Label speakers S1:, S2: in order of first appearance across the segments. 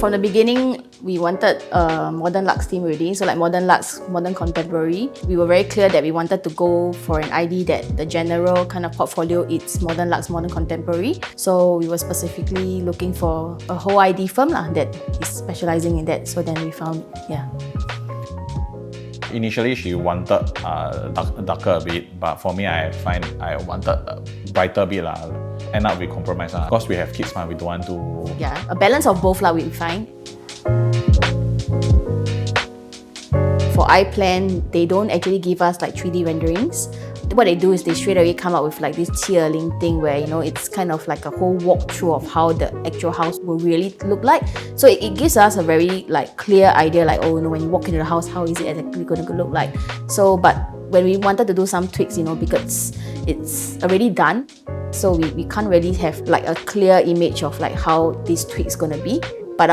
S1: from the beginning, we wanted a modern luxe theme already. So like modern luxe, modern contemporary. We were very clear that we wanted to go for an ID that the general kind of portfolio is modern luxe, modern contemporary. So we were specifically looking for a whole ID firm that is specializing in that. So then we found,
S2: Initially, she wanted darker a bit, but for me, I find I wanted a brighter bit. End up we compromise. Because we have kids, we don't want to...
S1: Yeah, a balance of both we find. For iPlan, they don't actually give us like 3D renderings. What they do is they straight away come up with like this tiering thing where, it's kind of like a whole walkthrough of how the actual house will really look like. So it gives us a very like clear idea like, when you walk into the house, how is it exactly going to look like? So, but when we wanted to do some tweaks, because it's already done, so we can't really have like a clear image of like how this tweak's going to be. But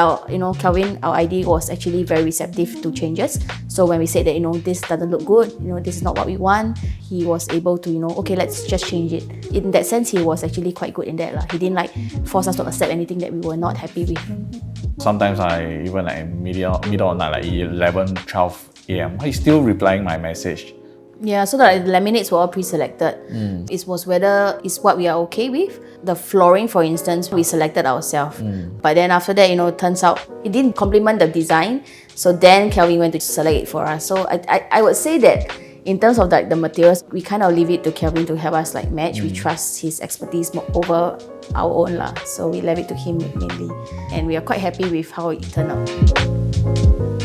S1: Kelvin, our ID was actually very receptive to changes. So when we said that, this doesn't look good, this is not what we want, he was able to, okay, let's just change it. In that sense, he was actually quite good in that. He didn't like force us to accept anything that we were not happy with.
S2: Sometimes I even like middle of night, like 11, 12 a.m., he's still replying my message.
S1: Yeah, so the laminates were all pre-selected. It was whether it's what we are okay with. The flooring, for instance, we selected ourselves. But then after that, turns out it didn't complement the design. So then Kelvin went to select it for us. So I would say that in terms of like the materials, we kind of leave it to Kelvin to help us like match. We trust his expertise over our own So we leave it to him mainly. And we are quite happy with how it turned out.